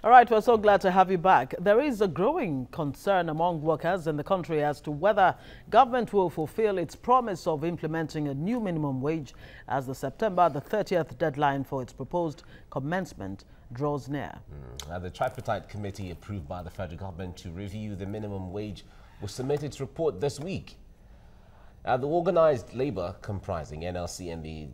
All right, we're so glad to have you back. There is a growing concern among workers in the country as to whether government will fulfill its promise of implementing a new minimum wage as the September the 30th deadline for its proposed commencement draws near. The tripartite committee approved by the federal government to review the minimum wage will submit its report this week. The organized labor, comprising NLC and the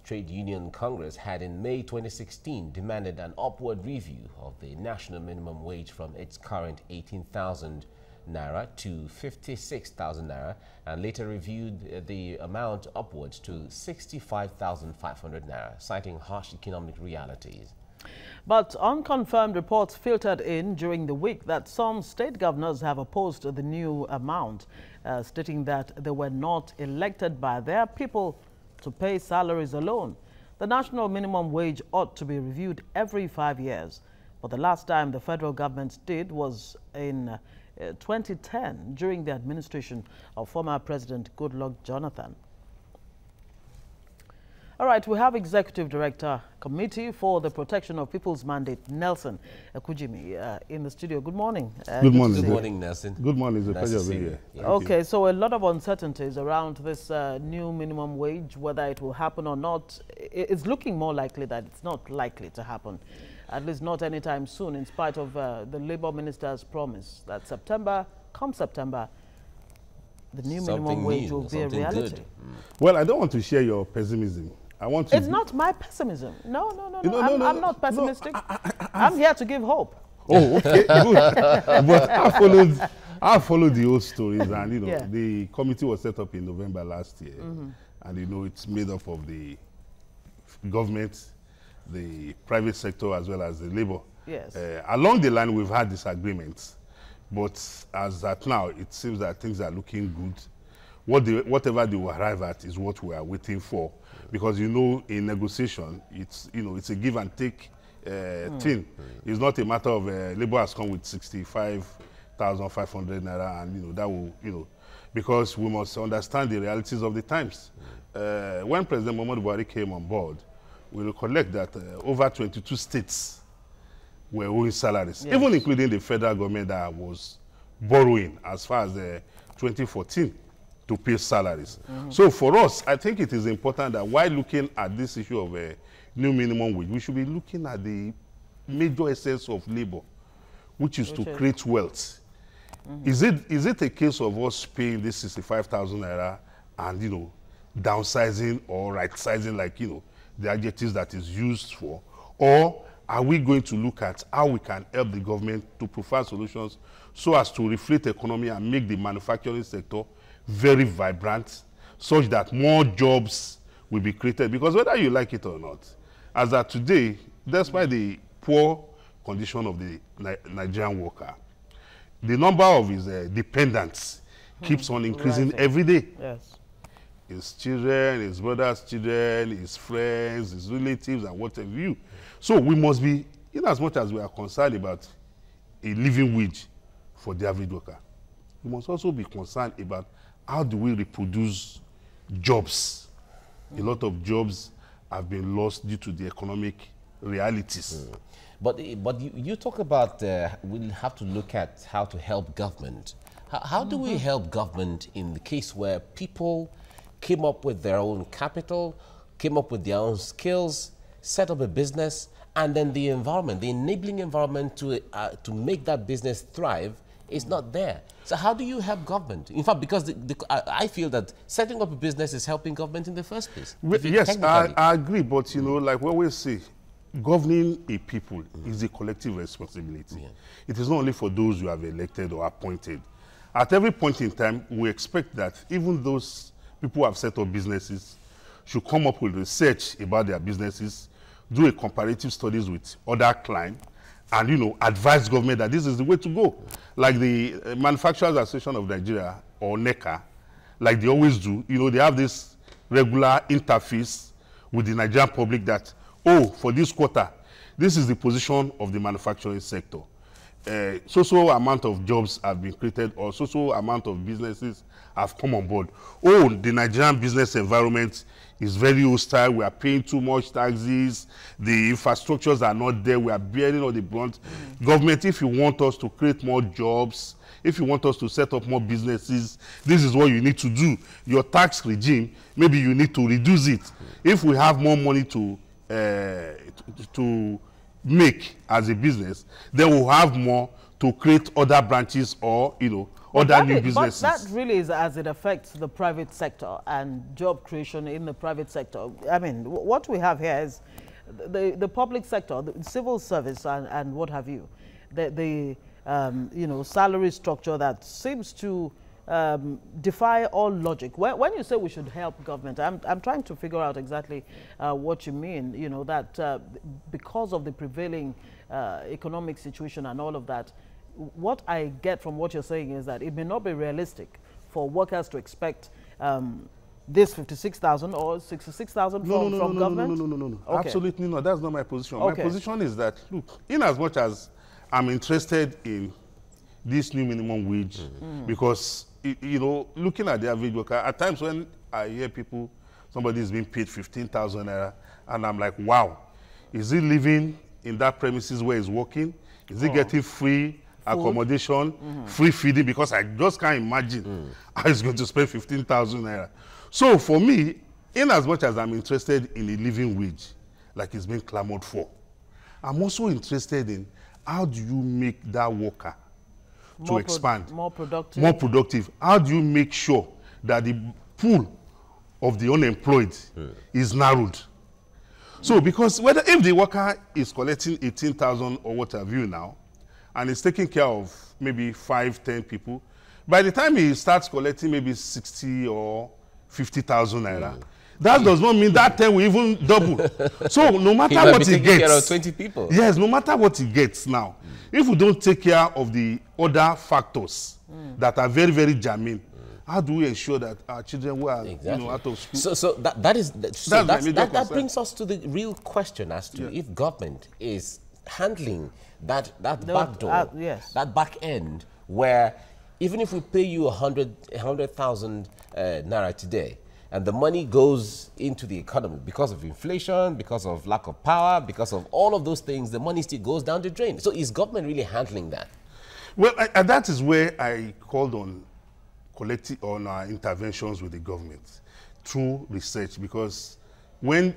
Trade Union Congress, had in May 2016 demanded an upward review of the national minimum wage from its current 18,000 naira to 56,000 naira, and later reviewed the amount upwards to 65,500 naira, citing harsh economic realities. But unconfirmed reports filtered in during the week that some state governors have opposed the new amount, stating that they were not elected by their people to pay salaries alone. The national minimum wage ought to be reviewed every 5 years. But the last time the federal government did was in 2010 during the administration of former President Goodluck Jonathan. All right, we have Executive Director, Committee for the Protection of People's Mandate, Nelson Ekujumi, in the studio. Good morning. Good morning. Good morning, Nelson. Good morning. It's a pleasure to be here. Okay, so a lot of uncertainties around this new minimum wage, whether it will happen or not. It's looking more likely that it's not likely to happen, at least not anytime soon, in spite of the Labour Minister's promise that come September, the new minimum wage will be a reality. Well, I don't want to share your pessimism. I want to. It's not my pessimism. No. I'm not pessimistic. I'm here to give hope. Oh, okay, good. But I followed the old stories, and the committee was set up in November last year, and it's made up of the government, the private sector, as well as the labor. Yes. Along the line, we've had disagreements, but as at now, it seems that things are looking good. Whatever they will arrive at is what we are waiting for, because in negotiation, it's a give and take thing. It's not a matter of labor has come with 65,500 naira, and that will because we must understand the realities of the times. When President Muhammadu Buhari came on board, we recollect that over 22 states were owing salaries, even including the federal government that was borrowing as far as 2014. To pay salaries. So for us, I think it is important that while looking at this issue of a new minimum wage, we should be looking at the major essence of labor, which is to create wealth. Is it a case of us paying this 65,000 naira and downsizing or right-sizing, like the adjectives that is used for, or are we going to look at how we can help the government to provide solutions so as to reflate the economy and make the manufacturing sector very vibrant, such that more jobs will be created? Because whether you like it or not, as of today, despite the poor condition of the Nigerian worker, the number of his dependents keeps on increasing every day. Yes. His children, his brother's children, his friends, his relatives, and what have you. So we must be, in as much as we are concerned about a living wage for the average worker, we must also be concerned about how do we reproduce jobs. A lot of jobs have been lost due to the economic realities. But you talk about we'll have to look at how to help government. How do we help government in the case where people came up with their own capital, came up with their own skills, set up a business, and then the environment, the enabling environment to make that business thrive is not there? So how do you help government? In fact, because I feel that setting up a business is helping government in the first place. Yes, I agree, but like what we say, governing a people is a collective responsibility. It is not only for those you have elected or appointed. At every point in time, we expect that even those people who have set up businesses should come up with research about their businesses, do a comparative studies with other clients, and advise government that this is the way to go. Like the Manufacturers Association of Nigeria, or NECA, like they always do, they have this regular interface with the Nigerian public that, for this quarter, this is the position of the manufacturing sector. so amount of jobs have been created or so amount of businesses have come on board. Oh, the Nigerian business environment is very hostile. We are paying too much taxes. The infrastructures are not there. We are bearing all the brunt. Government, if you want us to create more jobs, if you want us to set up more businesses, this is what you need to do. Your tax regime, maybe you need to reduce it. If we have more money to make as a business, then we'll have more to create other branches or, other new businesses. But that really is as it affects the private sector and job creation in the private sector. I mean, what we have here is the public sector, the civil service and what have you, the salary structure that seems to defy all logic. When you say we should help government, I'm trying to figure out exactly what you mean, that because of the prevailing economic situation and all of that, what I get from what you're saying is that it may not be realistic for workers to expect this 56,000 or 66,000 from government? No. Okay. Absolutely not. That's not my position. Okay. My position is that, look, in as much as I'm interested in this new minimum wage, because, looking at the average worker, at times when I hear somebody is being paid 15,000 naira, and I'm like, wow, is he living in that premises where he's working? Is he getting free accommodation, free feeding? Because I just can't imagine how he's going to spend 15,000 naira. So for me, in as much as I'm interested in a living wage, like it's being clamored for, I'm also interested in how do you make that worker to expand, more productive. More productive. How do you make sure that the pool of the unemployed is narrowed? So because if the worker is collecting 18,000 or what have you now, and is taking care of maybe 5, 10 people, by the time he starts collecting maybe 60 or 50,000 naira, that does not mean that 10 will even double. So no matter what he gets, care of 20 people. Yes, no matter what he gets now, if we don't take care of the other factors that are very, very germane, how do we ensure that our children who are out of school? So that brings us to the real question as to if government is handling that back door, that back end, where even if we pay you 100,000 naira today, and the money goes into the economy because of inflation, because of lack of power, because of all of those things, the money still goes down the drain. So is government really handling that? Well, and that is where I called on our interventions with the government through research, because when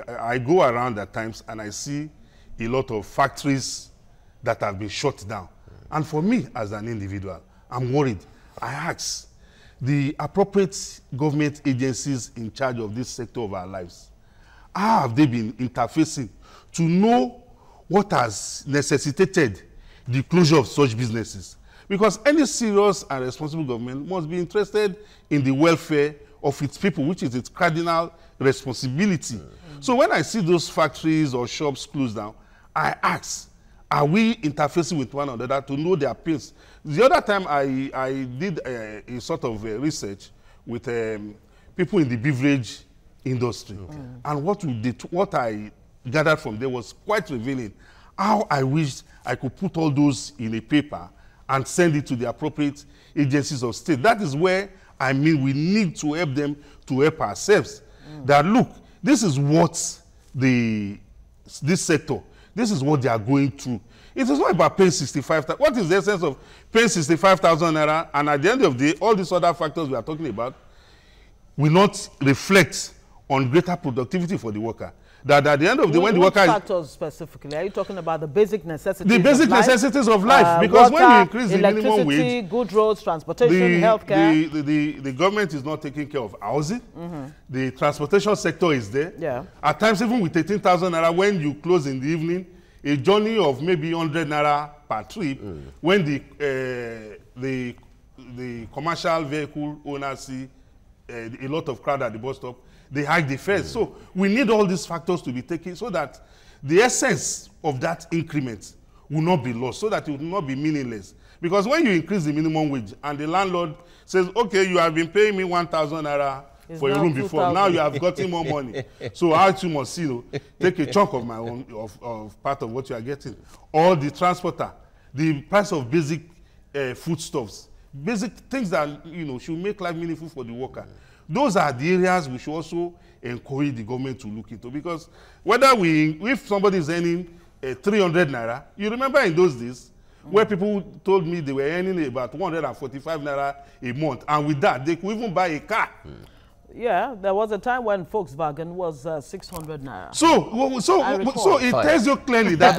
I go around at times and I see a lot of factories that have been shut down. And for me as an individual, I'm worried. I ask the appropriate government agencies in charge of this sector of our lives, how have they been interfacing to know what has necessitated the closure of such businesses? Because any serious and responsible government must be interested in the welfare of its people, which is its cardinal responsibility. So when I see those factories or shops closed down, I ask, are we interfacing with one another to know their pains? The other time I did a sort of research with people in the beverage industry. And what I gathered from there was quite revealing. How I wished I could put all those in a paper and send it to the appropriate agencies of state. That is where I mean we need to help them to help ourselves. That look, this is what this sector, this is what they are going through. It is not about paying 65,000. What is the essence of paying 65,000 naira? And at the end of the day, all these other factors we are talking about will not reflect on greater productivity for the worker. That at the end of the day, when the worker factors specifically, are you talking about the basic necessities? The basic necessities of life, because water, when you increase the minimum wage, good roads, transportation, healthcare, the government is not taking care of housing. The transportation sector is there. Yeah. At times, even with 18,000 naira, when you close in the evening, a journey of maybe 100 naira per trip, when the commercial vehicle owners see a lot of crowd at the bus stop, they hike the fares. So we need all these factors to be taken so that the essence of that increment will not be lost, so that it will not be meaningless. Because when you increase the minimum wage and the landlord says, okay, you have been paying me 1,000 naira for a room before, now you have gotten more money. So I too must take a chunk of my own, of part of what you are getting. Or the transporter, the price of basic foodstuffs, basic things that, you know, should make life meaningful for the worker. Those are the areas we should also encourage the government to look into, because if somebody is earning 300 naira, you remember in those days where people told me they were earning about 145 naira a month, and with that they could even buy a car. Yeah, there was a time when Volkswagen was 600 naira. So it tells you clearly that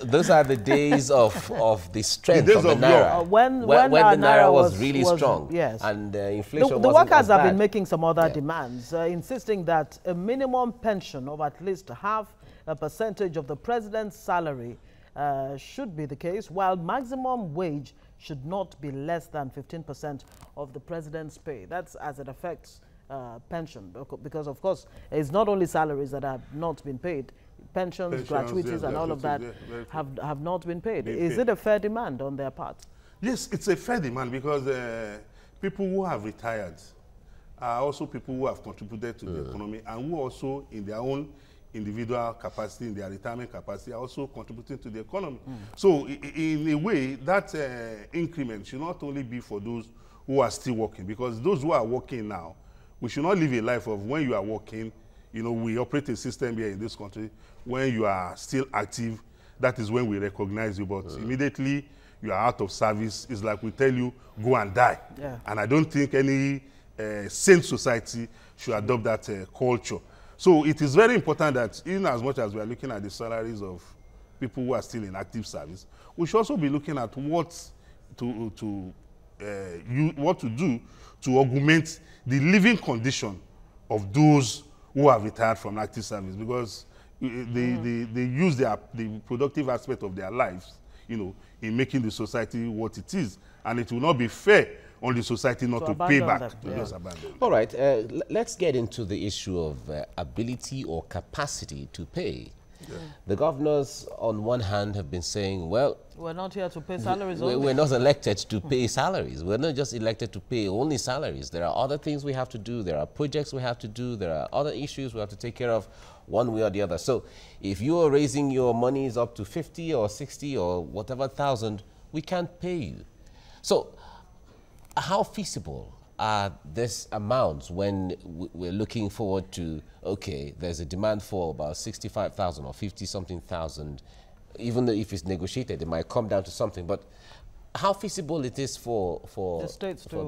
those are the days of the strength of the naira. When the naira was really strong. Yes. And inflation the workers have been making some other demands, insisting that a minimum pension of at least half a percentage of the president's salary should be the case, while maximum wage should not be less than 15% of the president's pay. That's as it affects pension, because of course it's not only salaries that have not been paid, pensions, gratuities, and all of that have not been paid. Is it a fair demand on their part? Yes, it's a fair demand, because people who have retired are also people who have contributed to the economy, and who also in their own individual capacity, in their retirement capacity, are also contributing to the economy. So in a way, that increment should not only be for those who are still working, because those who are working now, we should not live a life of when you are working. You know, we operate a system here in this country, when you are still active, that is when we recognize you, but immediately you are out of service, it's like we tell you, go and die. And I don't think any sane society should adopt that culture. So it is very important that, in as much as we are looking at the salaries of people who are still in active service, we should also be looking at what to do to augment the living condition of those who have retired from active service, because they use the productive aspect of their lives, you know, in making the society what it is, and it will not be fair on the society not to pay back. Just abandon. All right, let's get into the issue of ability or capacity to pay. The governors, on one hand, have been saying, well, we're not here to pay salaries only. We're not elected to pay salaries. We're not just elected to pay only salaries. There are other things we have to do. There are projects we have to do. There are other issues we have to take care of one way or the other. So if you are raising your monies up to 50 or 60 or whatever thousand, we can't pay you. So how feasible are these amounts when we're looking forward to, okay, there's a demand for about 65,000 or 50-something thousand, even though if it's negotiated, it might come down to something, but how feasible it is for the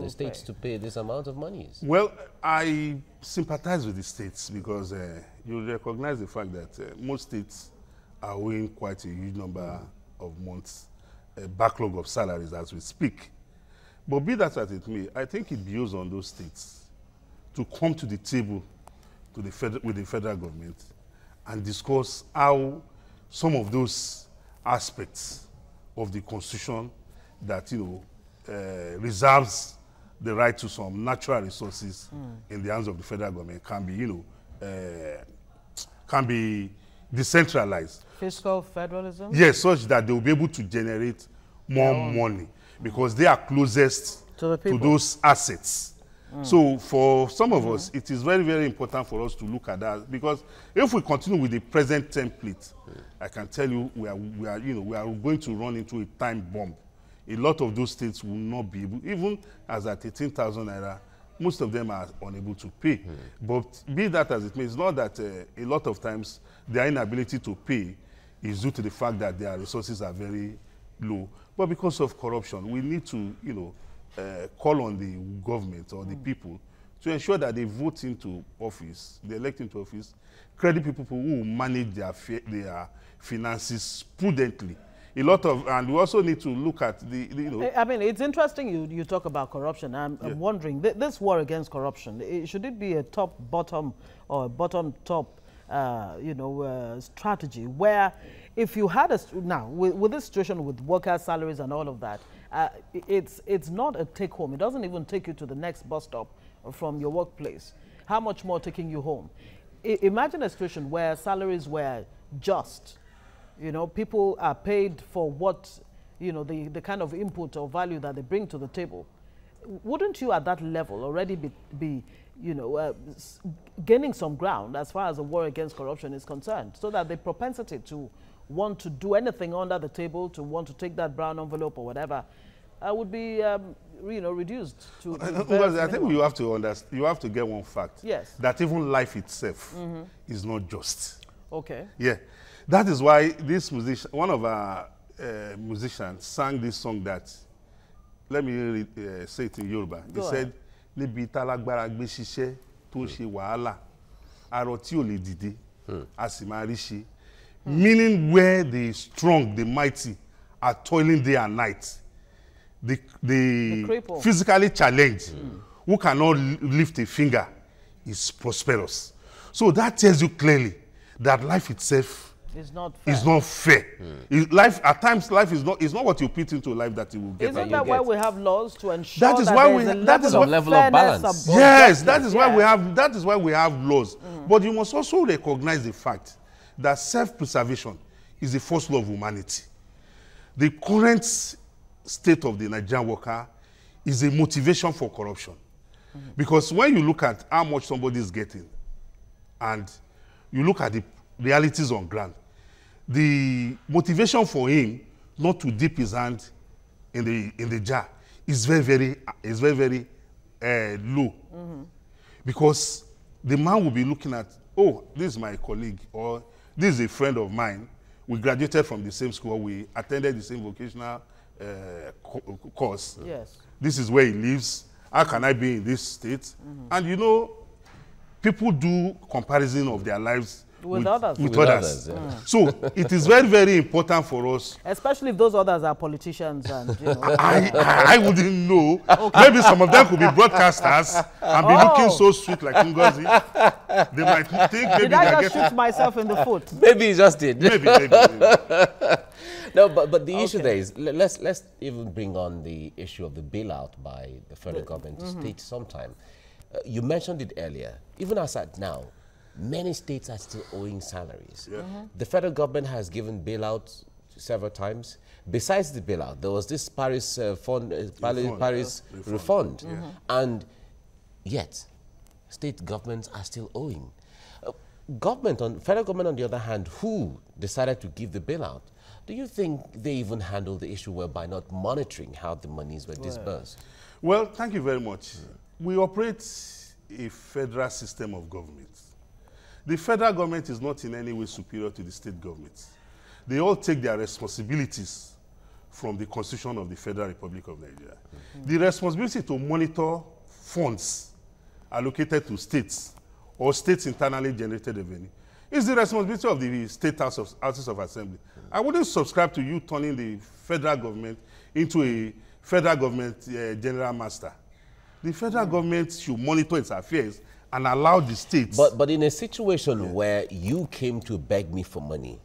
states to pay this amount of monies? Well, I sympathize with the states, because you recognize the fact that most states are owing quite a huge number of months, a backlog of salaries as we speak. But be that as it may, I think it behoves on those states to come to the table with the federal government and discuss how some of those aspects of the Constitution that, you know, reserves the right to some natural resources in the hands of the federal government can be, you know, can be decentralized. Fiscal federalism? Yes, such that they will be able to generate more money, because they are closest to those assets. So for some of us, it is very, very important for us to look at that, because if we continue with the present template, I can tell you we are going to run into a time bomb. A lot of those states will not be able, even as at 18,000 naira, most of them are unable to pay. But be that as it may, it's not that a lot of times their inability to pay is due to the fact that their resources are very low, but because of corruption. We need to, you know, call on the government or the people to ensure that they vote into office, they elect into office, credible people who manage their finances prudently. A lot of, and we also need to look at the you know. I mean, it's interesting you talk about corruption. I'm wondering, this war against corruption, should it be a top-bottom or bottom-top, strategy, where if you had now with this situation with workers' salaries and all of that, it's not a take-home. It doesn't even take you to the next bus stop from your workplace. How much more taking you home? Imagine a situation where salaries were just. You know, people are paid for what, you know, the kind of input or value that they bring to the table. Wouldn't you at that level already be gaining some ground as far as the war against corruption is concerned, so that the propensity to want to do anything under the table, to want to take that brown envelope or whatever, would be reduced to I think you have to understand, you have to get one fact. Yes. That even life itself is not just. Okay. Yeah. That is why this musician, one of our musicians sang this song that, let me say it in Yoruba. He said, "Níbi tálágbára gbé ṣiṣẹ́ tó ṣe wàhálà, arọ tí ò lè dìde, a sì máa rí ṣe." Meaning where the strong, the mighty are toiling day and night, the physically challenged, who cannot lift a finger, is prosperous. So that tells you clearly that life itself is not fair. Life, at times, life is not what you put into life that you will get. Isn't that why we have laws to ensure that is why that is a level of balance? Yes, that is why we have. That is why we have laws. But you must also recognize the fact that self-preservation is the first law of humanity. The current state of the Nigerian worker is a motivation for corruption. Because when you look at how much somebody is getting, and you look at the realities on ground, the motivation for him not to dip his hand in the jar is very low. Because the man will be looking at, oh, this is my colleague, or this is a friend of mine. We graduated from the same school. We attended the same vocational course. Yes. This is where he lives. How can I be in this state? And you know, people do comparison of their lives with others. Yeah. So it is very important for us. Especially if those others are politicians and, I wouldn't know. Okay. Maybe some of them could be broadcasters and be looking so sweet like Ngozi. They might think maybe did I just shoot myself in the foot? Maybe he just did. Maybe. No, but the issue there is, let's even bring on the issue of the bailout by the federal government to states sometime. You mentioned it earlier. Even as at now, many states are still owing salaries. Yeah. The federal government has given bailouts several times. Besides the bailout, there was this Paris refund. Yeah. And yet, state governments are still owing. Federal government, on the other hand, who decided to give the bailout, do you think they even handled the issue well by not monitoring how the monies were disbursed? Well, thank you very much. We operate a federal system of government. The federal government is not in any way superior to the state governments. They all take their responsibilities from the Constitution of the Federal Republic of Nigeria. The responsibility to monitor funds allocated to states or states internally generated revenue is the responsibility of the state houses of assembly. I wouldn't subscribe to you turning the federal government into a federal government general master. The federal government should monitor its affairs and allow the states. But in a situation where you came to beg me for money,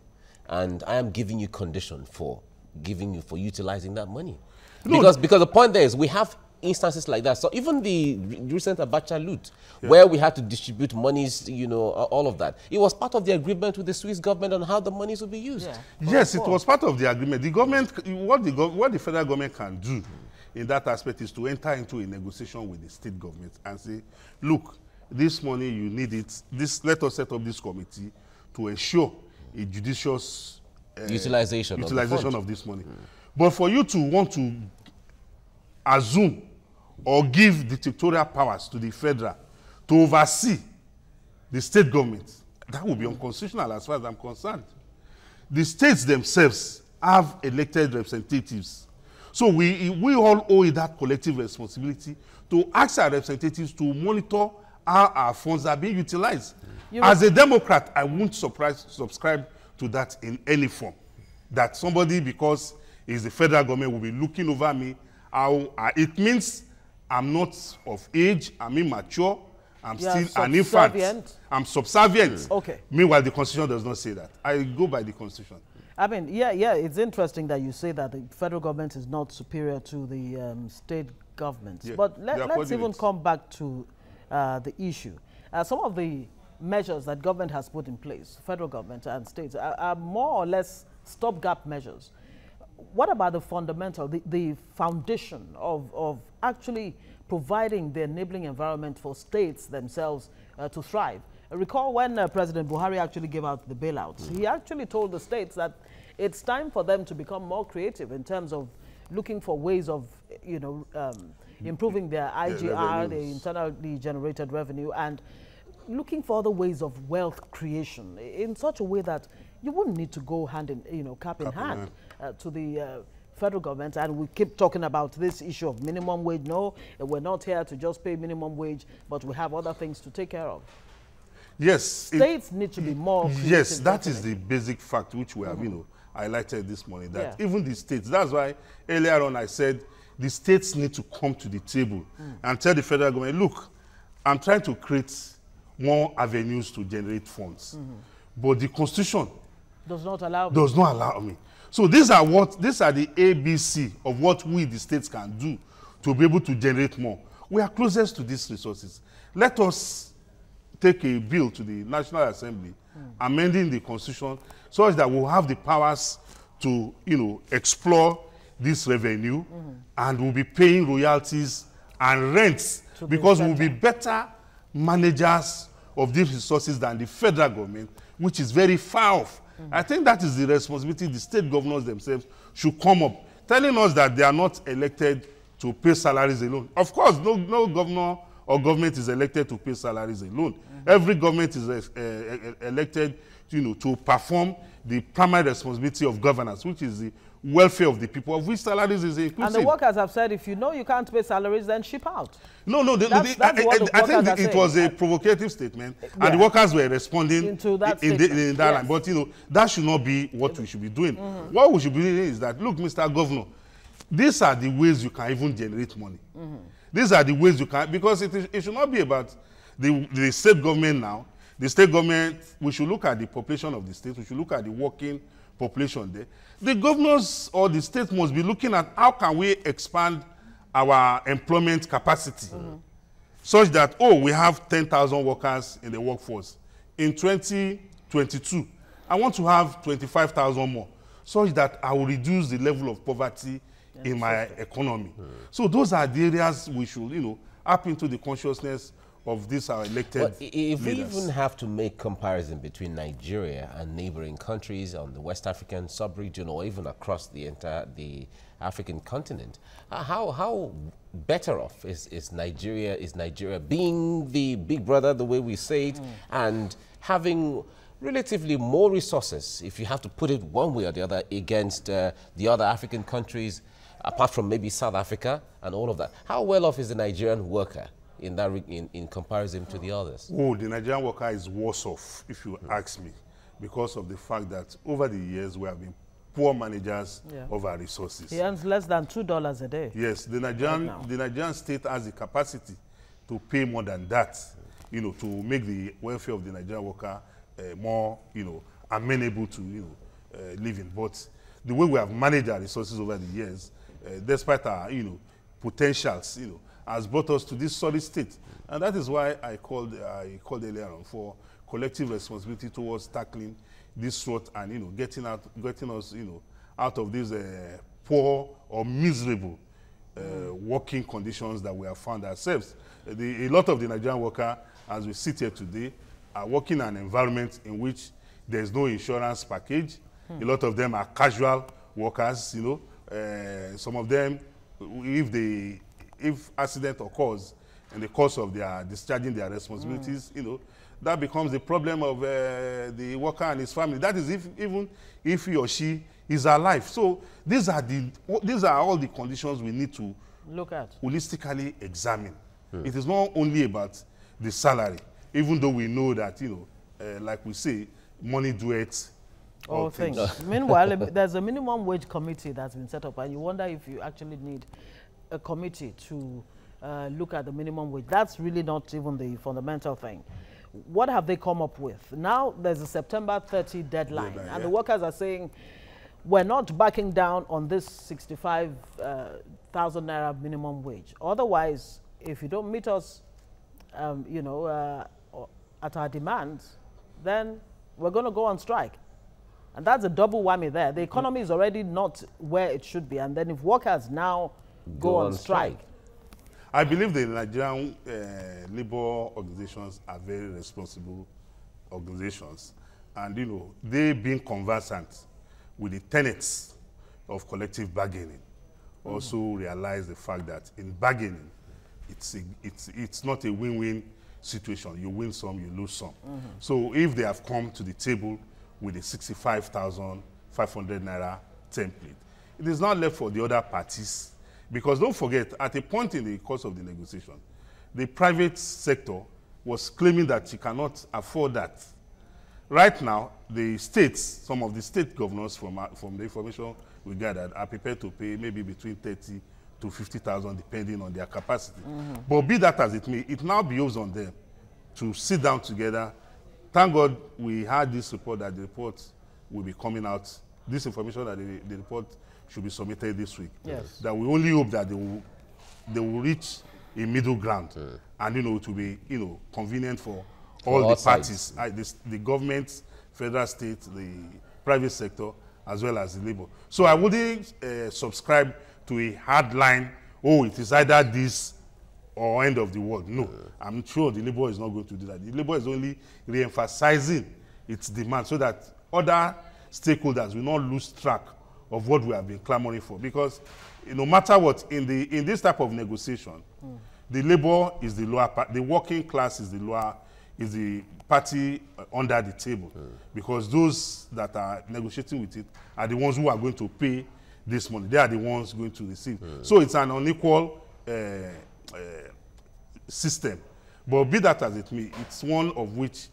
and I am giving you condition for utilizing that money, because the point there is we have instances like that. So even the recent Abacha loot, where we had to distribute monies, all of that, it was part of the agreement with the Swiss government on how the monies would be used. Yeah. Yes, it was part of the agreement. The government, what the federal government can do in that aspect is to enter into a negotiation with the state government and say, look, this money, you need it. Let us set up this committee to ensure a judicious utilization of this money. But for you to want to assume or give dictatorial powers to the federal to oversee the state government, that would be unconstitutional as far as I'm concerned. The states themselves have elected representatives. So we all owe that collective responsibility to ask our representatives to monitor how our funds are being utilized. As a Democrat, I won't subscribe to that in any form. That somebody, because he's the federal government, will be looking over me. It means I'm not of age, I'm immature, I'm still an infant. I'm subservient. Okay. Meanwhile, the Constitution does not say that. I go by the Constitution. I mean, yeah, it's interesting that you say that the federal government is not superior to the state governments. Yeah, but let's even come back to the issue. Some of the measures that government has put in place, federal government and states, are more or less stopgap measures. What about the fundamental, the foundation of actually providing the enabling environment for states themselves to thrive? Recall when President Buhari actually gave out the bailouts, he actually told the states that it's time for them to become more creative in terms of looking for ways of, improving their IGR, the internally generated revenue, and looking for other ways of wealth creation in such a way that you wouldn't need to go hand in, cap in hand to the federal government. And we keep talking about this issue of minimum wage. No, we're not here to just pay minimum wage, but we have other things to take care of. Yes. States need to be more creative. Yes, that is the basic fact which we have, highlighted this morning, that even the states, that's why earlier on I said the states need to come to the table and tell the federal government, look, I'm trying to create more avenues to generate funds, but the Constitution does not allow me. So these are the ABC of what we, the states, can do to be able to generate more. We are closest to these resources. Let us take a bill to the National Assembly, amending the Constitution such that we'll have the powers to, explore this revenue, and we'll be paying royalties and rents because we'll be better managers of these resources than the federal government, which is very far off. I think that is the responsibility the state governors themselves should come up, telling us that they are not elected to pay salaries alone. Of course, no governor or government is elected to pay salaries alone. Every government is elected to perform the primary responsibility of governance, which is the welfare of the people, of which salaries is inclusive. And the workers have said, if you know you can't pay salaries, then ship out. No, I think it was a provocative statement, and the workers were responding in that line. But, that should not be what we should be doing. What we should be doing is that, look, Mr. Governor, these are the ways you can even generate money. These are the ways you can, because it should not be about the state government now. The state government, we should look at the population of the state. We should look at the working population there. The governors or the state must be looking at how can we expand our employment capacity such that, we have 10,000 workers in the workforce. In 2022, I want to have 25,000 more, such that I will reduce the level of poverty in my economy. So those are the areas we should, up into the consciousness of these our elected But if leaders. we even have to make comparison between Nigeria and neighboring countries on the West African sub-region or even across the African continent, how better off is Nigeria? Is Nigeria being the big brother, the way we say it, and having relatively more resources, if you have to put it one way or the other, against the other African countries, apart from maybe South Africa and all of that? How well off is the Nigerian worker in comparison to the others? Oh, the Nigerian worker is worse off, if you ask me, because of the fact that over the years we have been poor managers of our resources. He earns less than $2 a day. Yes, the Nigerian state has the capacity to pay more than that, to make the welfare of the Nigerian worker more, amenable to, living. But the way we have managed our resources over the years, despite our, potentials, has brought us to this solid state. And that is why I called earlier on for collective responsibility towards tackling this threat and, getting us, out of these poor or miserable working conditions that we have found ourselves. A lot of the Nigerian workers, as we sit here today, are working in an environment in which there's no insurance package. A lot of them are casual workers, some of them, if accident occurs in the course of their discharging their responsibilities, that becomes the problem of the worker and his family. That is even if he or she is alive. So these are all the conditions we need to look at, holistically examine. It is not only about the salary, even though we know that, like we say, money duets all things. Meanwhile, there's a minimum wage committee that's been set up, and you wonder if you actually need a committee to look at the minimum wage. That's really not even the fundamental thing. What have they come up with? Now there's a September 30 deadline, and the workers are saying, we're not backing down on this 65,000 naira minimum wage. Otherwise, if you don't meet us, at our demands, then we're going to go on strike. And that's a double whammy there. The economy is already not where it should be. And then if workers now go on strike. I believe the Nigerian labor organizations are very responsible organizations, and they being conversant with the tenets of collective bargaining, also realize the fact that in bargaining, it's not a win-win situation. You win some, you lose some. So if they have come to the table with a 65,500 naira template, it is not left for the other parties, because don't forget, at a point in the course of the negotiation, the private sector was claiming that you cannot afford that. Right now, the states, some of the state governors from the information we gathered, are prepared to pay maybe between 30 to 50,000 depending on their capacity. But be that as it may, it now behoves on them to sit down together. Thank God we had this report that the report will be coming out. This information that the report should be submitted this week. Yes. That we only hope that they will reach a middle ground, and it will be convenient for all the parties, the government, federal, state, the private sector, as well as the labor. So I wouldn't subscribe to a hard line, oh, it is either this or end of the world. No, I'm sure the labor is not going to do that. The labor is only re-emphasizing its demand so that other stakeholders will not lose track of what we have been clamoring for. Because no matter what, in this type of negotiation, the labor is the lower part, the working class is the party under the table, because those that are negotiating with it are the ones who are going to pay this money. They are the ones going to receive. So it's an unequal system. But be that as it may, it's one of which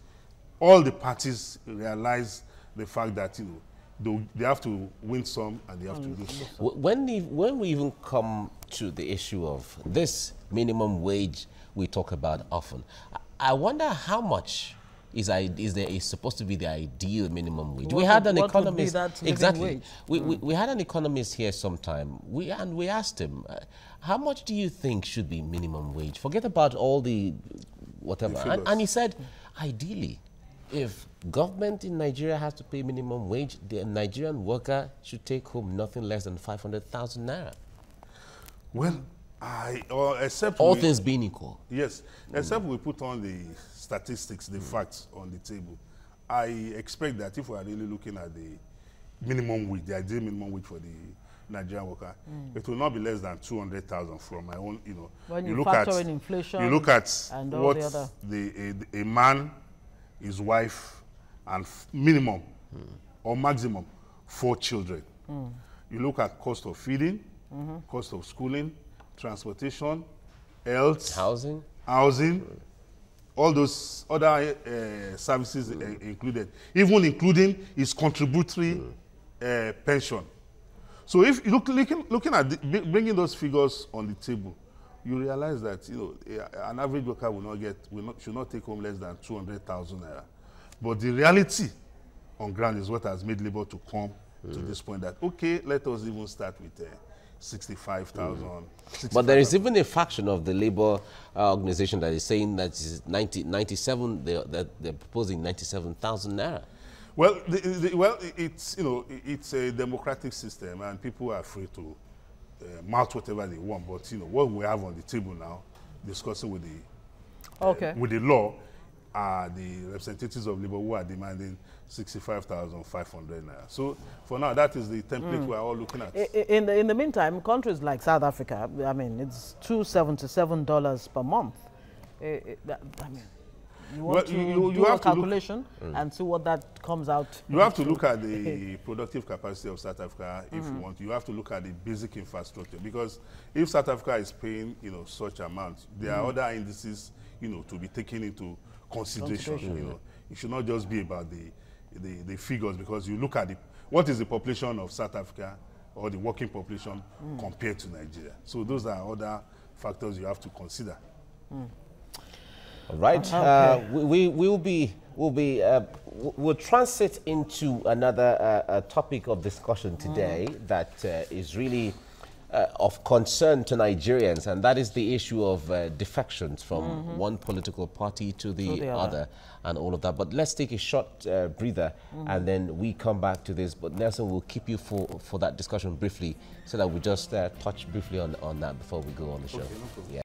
all the parties realize the fact that they have to win some and they have to lose some. When we even come to the issue of this minimum wage we talk about often, I wonder how much is supposed to be the ideal minimum wage. We had an economist. Exactly. We had an economist here sometime. We asked him, how much do you think should be minimum wage? Forget about all the whatever. And he said, ideally, if government in Nigeria has to pay minimum wage, the Nigerian worker should take home nothing less than 500,000 naira. Well, except all things being equal. Yes, except we put on the statistics, the facts on the table. I expect that if we are really looking at the minimum wage, the ideal minimum wage for the Nigerian worker, it will not be less than 200,000 from my own, When you factor in inflation, you look at and all what the other. a man, his wife, and minimum or maximum 4 children. You look at cost of feeding, cost of schooling, transportation, health, housing, all those other services included, even including his contributory pension. So if you looking at bringing those figures on the table, you realize that an average worker should not take home less than 200,000 naira. But the reality on ground is what has made labor to come to this point that, okay, let us even start with 65,000. But there is even a faction of the labor organization that is saying that is 97. That they're proposing 97,000 naira. Well, it's a democratic system, and people are free to mouth whatever they want. But what we have on the table now, discussing with the law, are the representatives of labor who are demanding 65,500 naira. So for now, that is the template we are all looking at. In the meantime, countries like South Africa, I mean, it's $277 per month. You want to do a calculation and see what that comes out. You have to look at the productive capacity of South Africa if you want. You have to look at the basic infrastructure, because if South Africa is paying such amount, there are other indices to be taken into consideration. It should not just be about the figures, because you look at what is the population of South Africa or the working population compared to Nigeria. So those are other factors you have to consider. All right. Okay. We'll transit into another topic of discussion today that is really of concern to Nigerians, and that is the issue of defections from one political party to the other and all of that. But let's take a short breather and then we come back to this. But Nelson will keep you for that discussion briefly, so that we just touch briefly on that before we go on the show. Okay, no problem. Yeah.